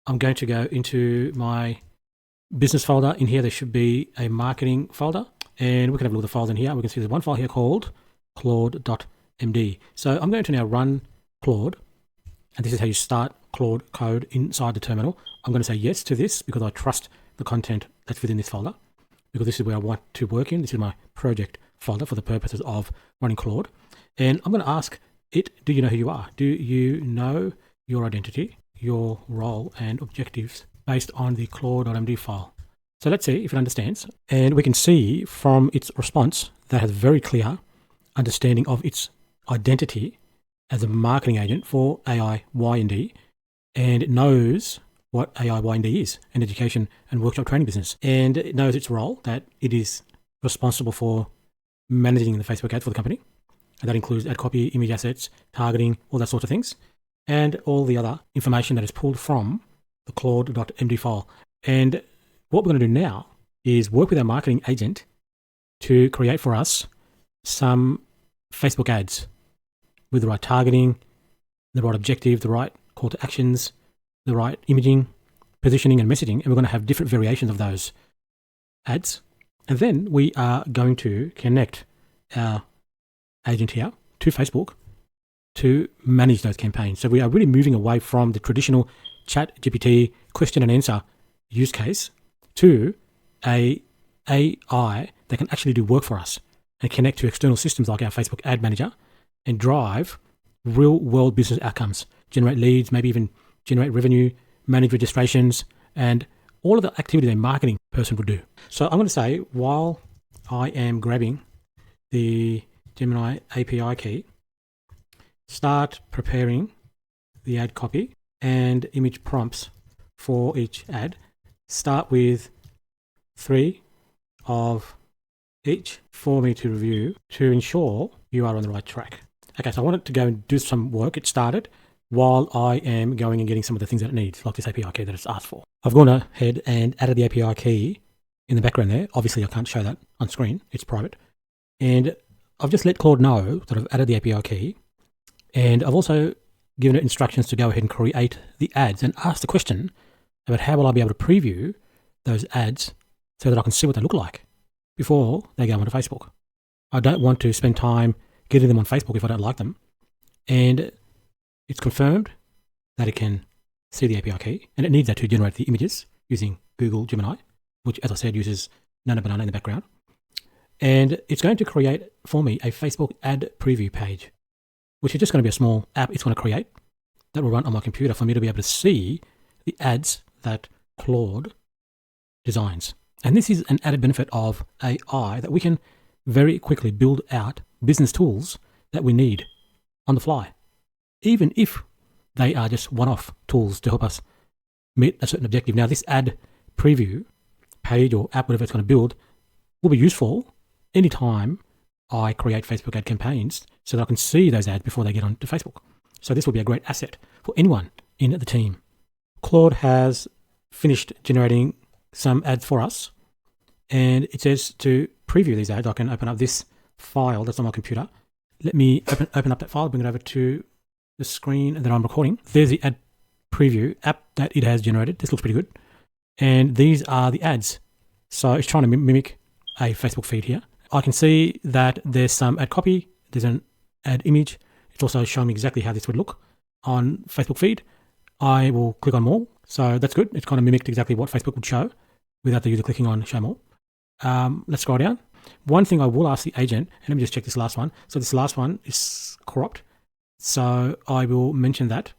I'm going to go into my business folder. In here, there should be a marketing folder, and we can have a look at the files in here. We can see there's one file here called Claude.md. So I'm going to now run Claude, and this is how you start Claude Code inside the terminal. I'm going to say yes to this because I trust the content that's within this folder, because this is where I want to work in. This is my project folder for the purposes of running Claude. And I'm going to ask it, do you know who you are? Do you know your identity, your role and objectives based on the Claude.md file? So let's see if it understands. And we can see from its response that it has a very clear understanding of its identity as a marketing agent for AIYND, and it knows what AIYND is, an education and workshop training business. And it knows its role, that it is responsible for managing the Facebook ads for the company. And that includes ad copy, image assets, targeting, all that sort of things, and all the other information that is pulled from the Claude.md file. And what we're going to do now is work with our marketing agent to create for us some Facebook ads with the right targeting, the right objective, the right call to actions, the right imaging, positioning and messaging. And we're going to have different variations of those ads. And then we are going to connect our agent here to Facebook to manage those campaigns. So we are really moving away from the traditional chat GPT question and answer use case to a AI that can actually do work for us and connect to external systems like our Facebook ad manager and drive real world business outcomes, generate leads, maybe even generate revenue, manage registrations, and all of the activity a marketing person would do. So I'm going to say, while I am grabbing the Gemini API key, start preparing the ad copy and image prompts for each ad. Start with 3 of each for me to review to ensure you are on the right track. Okay, so I want it to go and do some work. It started while I am going and getting some of the things that it needs, like this API key that it's asked for. I've gone ahead and added the API key in the background there. Obviously, I can't show that on screen. It's private. And I've just let Claude know that I've added the API key. And I've also given it instructions to go ahead and create the ads and ask the question about how will I be able to preview those ads so that I can see what they look like before they go onto Facebook. I don't want to spend time getting them on Facebook if I don't like them. And it's confirmed that it can see the API key, and it needs that to generate the images using Google Gemini, which, as I said, uses Nano Banana in the background. And it's going to create for me a Facebook ad preview page, which is just going to be a small app it's going to create that will run on my computer for me to be able to see the ads that Claude designs. And this is an added benefit of AI, that we can very quickly build out business tools that we need on the fly, even if they are just one-off tools to help us meet a certain objective. Now, this ad preview page or app, whatever it's going to build, will be useful anytime I create Facebook ad campaigns so that I can see those ads before they get onto Facebook. So this will be a great asset for anyone in the team. Claude has finished generating some ads for us, and it says to preview these ads, I can open up this file that's on my computer. Let me open up that file, bring it over to the screen that I'm recording. There's the ad preview app that it has generated. This looks pretty good. And these are the ads. So it's trying to mimic a Facebook feed here. I can see that there's some ad copy, there's an ad image. It's also showing me exactly how this would look on Facebook feed. I will click on more. So that's good. It's kind of mimicked exactly what Facebook would show without the user clicking on show more. Let's scroll down. One thing I will ask the agent, and let me just check this last one. So this last one is cropped. So I will mention that.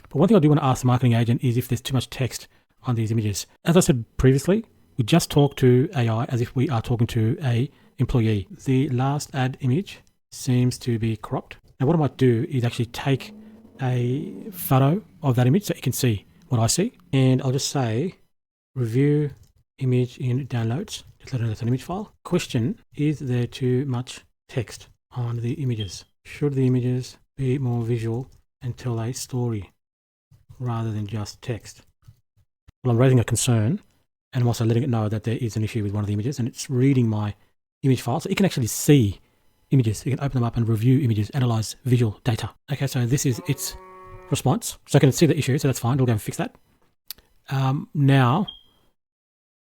But one thing I do want to ask the marketing agent is if there's too much text on these images. As I said previously, we just talk to AI as if we are talking to a employee. The last ad image seems to be cropped. Now what I might do is actually take a photo of that image so you can see what I see. And I'll just say, review image in downloads. Just let it know it's an image file. Question, is there too much text on the images? Should the images be more visual and tell a story rather than just text? Well, I'm raising a concern, and I'm also letting it know that there is an issue with one of the images, and it's reading my image file. So it can actually see images. You can open them up and review images, analyze visual data. Okay, so this is its response. So I can see the issue, so that's fine. We'll go and fix that. Now,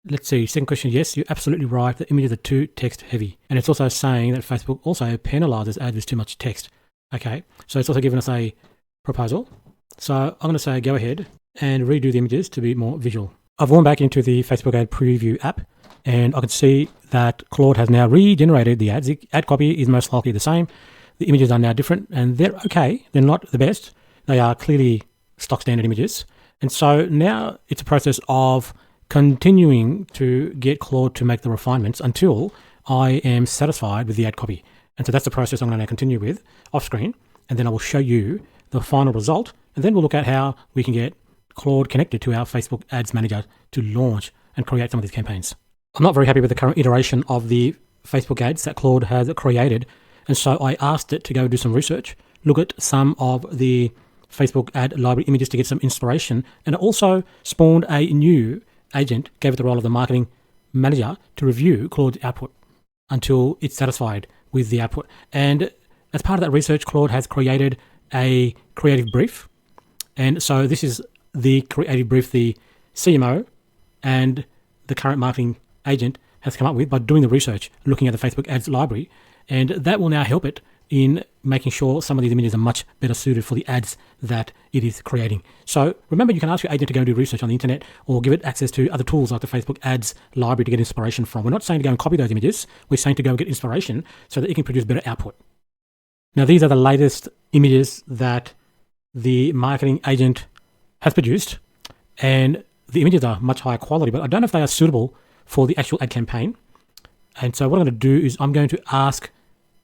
let's see, second question, yes, you're absolutely right. The images are too text heavy. And it's also saying that Facebook also penalizes ads with too much text. Okay, so it's also given us a proposal. So I'm going to say go ahead and redo the images to be more visual. I've gone back into the Facebook ad preview app, and I can see that Claude has now regenerated the ads. The ad copy is most likely the same. The images are now different, and they're okay. They're not the best. They are clearly stock standard images. And so now it's a process of continuing to get Claude to make the refinements until I am satisfied with the ad copy. And so that's the process I'm going to continue with off screen. And then I will show you the final result. And then we'll look at how we can get Claude connected to our Facebook Ads Manager to launch and create some of these campaigns. I'm not very happy with the current iteration of the Facebook ads that Claude has created. And so I asked it to go do some research, look at some of the Facebook ad library images to get some inspiration. And it also spawned a new agent, gave it the role of the marketing manager to review Claude's output until it's satisfied with the output. And as part of that research, Claude has created a creative brief. And so this is the creative brief the CMO and the current marketing agent has come up with by doing the research, looking at the Facebook ads library. And that will now help it in making sure some of these images are much better suited for the ads that it is creating. So remember, you can ask your agent to go and do research on the internet or give it access to other tools like the Facebook ads library to get inspiration from. We're not saying to go and copy those images. We're saying to go and get inspiration so that it can produce better output. Now, these are the latest images that the marketing agent has produced, and the images are much higher quality, but I don't know if they are suitable for the actual ad campaign. And so what I'm going to do is I'm going to ask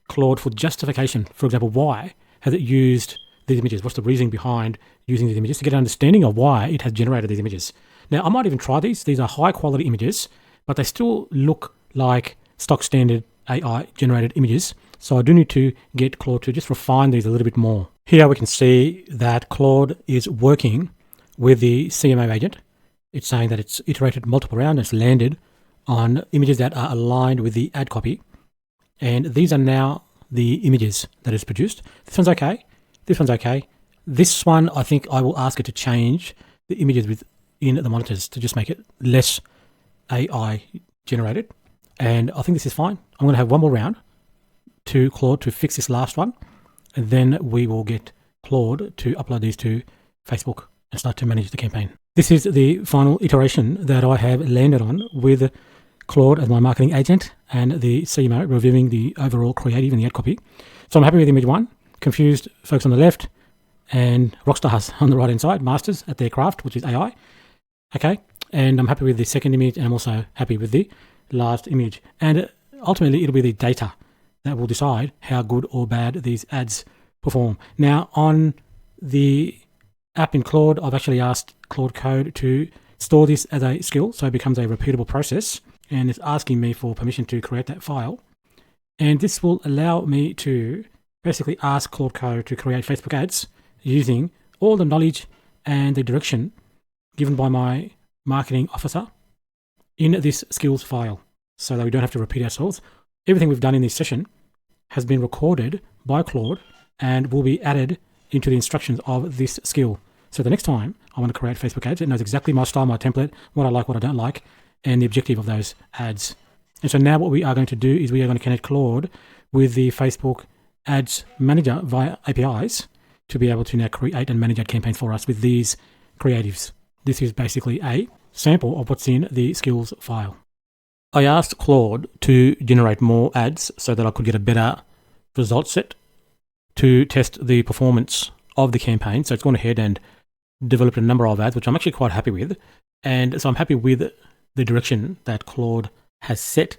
Claude for justification. For example, why has it used these images? What's the reasoning behind using these images to get an understanding of why it has generated these images? Now, I might even try these. These are high quality images, but they still look like stock standard AI generated images. So I do need to get Claude to just refine these a little bit more. Here we can see that Claude is working with the CMO agent. It's saying that it's iterated multiple rounds. It's landed on images that are aligned with the ad copy. And these are now the images that it's produced. This one's okay. This one's okay. This one, I think I will ask it to change the images within the monitors to just make it less AI generated. And I think this is fine. I'm going to have one more round to Claude to fix this last one. And then we will get Claude to upload these to Facebook and start to manage the campaign. This is the final iteration that I have landed on with Claude as my marketing agent and the CMO reviewing the overall creative and the ad copy. So I'm happy with image one, confused folks on the left, and rock stars on the right hand side, masters at their craft, which is AI. Okay, and I'm happy with the second image, and I'm also happy with the last image. And ultimately, it'll be the data that will decide how good or bad these ads perform. Now, on the app in Claude, I've actually asked Claude Code to store this as a skill, so it becomes a repeatable process, and it's asking me for permission to create that file. And this will allow me to basically ask Claude Code to create Facebook ads using all the knowledge and the direction given by my marketing officer in this skills file, so that we don't have to repeat ourselves. Everything we've done in this session has been recorded by Claude and will be added into the instructions of this skill. So the next time I want to create Facebook ads, it knows exactly my style, my template, what I like, what I don't like, and the objective of those ads. And so now what we are going to do is we are going to connect Claude with the Facebook Ads Manager via APIs to be able to now create and manage ad campaigns for us with these creatives. This is basically a sample of what's in the skills file. I asked Claude to generate more ads so that I could get a better result set to test the performance of the campaign. So it's gone ahead and developed a number of ads, which I'm actually quite happy with. And so I'm happy with the direction that Claude has set.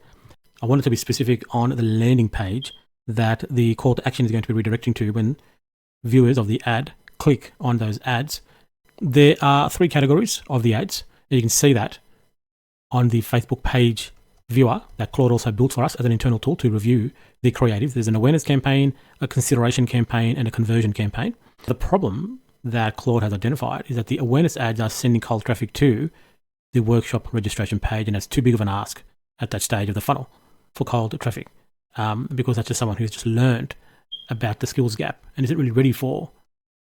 I wanted to be specific on the landing page that the call to action is going to be redirecting to when viewers of the ad click on those ads. There are 3 categories of the ads. You can see that on the Facebook page viewer that Claude also built for us as an internal tool to review the creative. There's an awareness campaign, a consideration campaign, and a conversion campaign. The problem that Claude has identified is that the awareness ads are sending cold traffic to the workshop registration page, and that's too big of an ask at that stage of the funnel for cold traffic, because that's just someone who's just learned about the skills gap and isn't really ready for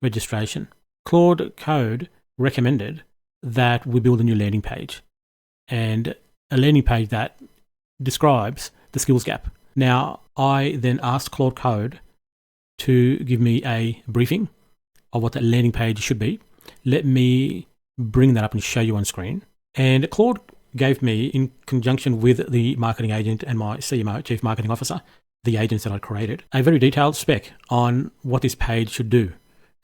registration. Claude Code recommended that we build a new landing page, and a landing page that describes the skills gap. Now, I then asked Claude Code to give me a briefing of what that landing page should be. Let me bring that up and show you on screen. And Claude gave me, in conjunction with the marketing agent and my CMO, Chief Marketing Officer, the agents that I created, a very detailed spec on what this page should do,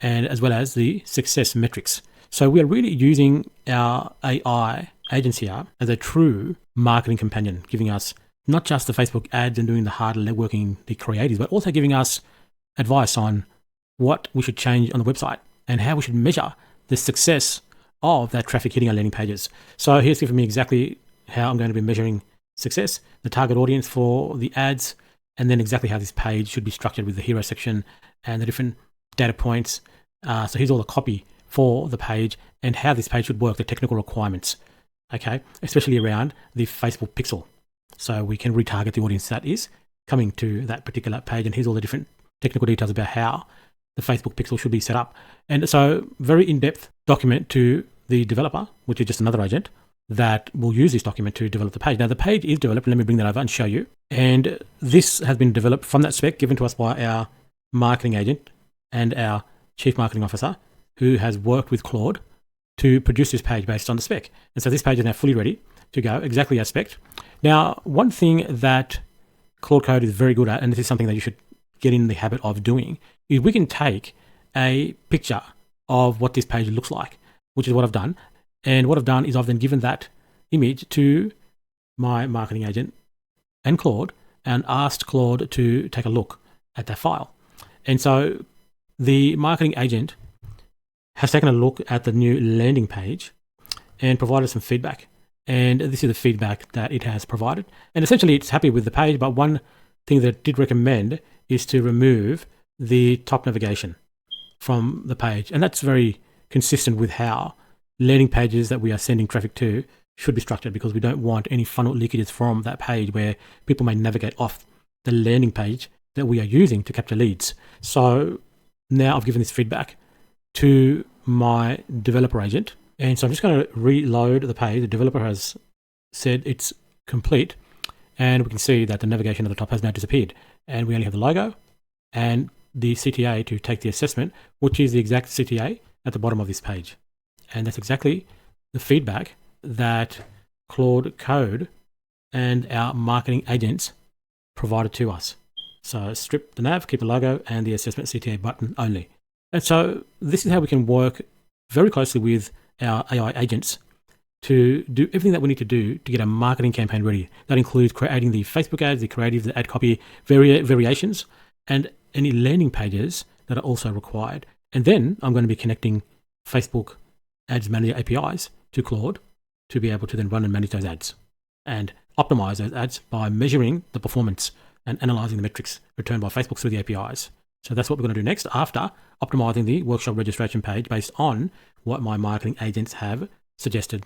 and as well as the success metrics. So we are really using our AI agents here as a true marketing companion, giving us not just the Facebook ads and doing the hard networking, the creatives, but also giving us advice on what we should change on the website and how we should measure the success of that traffic hitting our landing pages. So here's giving me exactly how I'm going to be measuring success, the target audience for the ads, and then exactly how this page should be structured with the hero section and the different data points. So here's all the copy for the page and how this page should work, the technical requirements, okay, especially around the Facebook pixel. So we can retarget the audience that is coming to that particular page. And here's all the different technical details about how the Facebook pixel should be set up. And so very in-depth document to the developer, which is just another agent that will use this document to develop the page. Now the page is developed. Let me bring that over and show you. And this has been developed from that spec given to us by our marketing agent and our Chief Marketing Officer, who has worked with Claude to produce this page based on the spec. And so this page is now fully ready to go, exactly as spec. Now, one thing that Claude Code is very good at, and this is something that you should get in the habit of doing, is we can take a picture of what this page looks like, which is what I've done. And what I've done is I've then given that image to my marketing agent and Claude and asked Claude to take a look at that file. And so the marketing agent has taken a look at the new landing page and provided some feedback. And this is the feedback that it has provided. And essentially it's happy with the page, but one thing that it did recommend is to remove the top navigation from the page. And that's very consistent with how landing pages that we are sending traffic to should be structured, because we don't want any funnel leakages from that page where people may navigate off the landing page that we are using to capture leads. So now I've given this feedback to my developer agent. And so I'm just going to reload the page. The developer has said it's complete. And we can see that the navigation at the top has now disappeared. And we only have the logo and the CTA to take the assessment, which is the exact CTA at the bottom of this page. And that's exactly the feedback that Claude Code and our marketing agents provided to us. So strip the nav, keep the logo and the assessment CTA button only. And so this is how we can work very closely with our AI agents to do everything that we need to do to get a marketing campaign ready. That includes creating the Facebook ads, the creative, the ad copy, variations, and any landing pages that are also required. And then I'm going to be connecting Facebook Ads Manager APIs to Claude to be able to then run and manage those ads and optimize those ads by measuring the performance and analyzing the metrics returned by Facebook through the APIs. So that's what we're going to do next after optimizing the workshop registration page based on what my marketing agents have suggested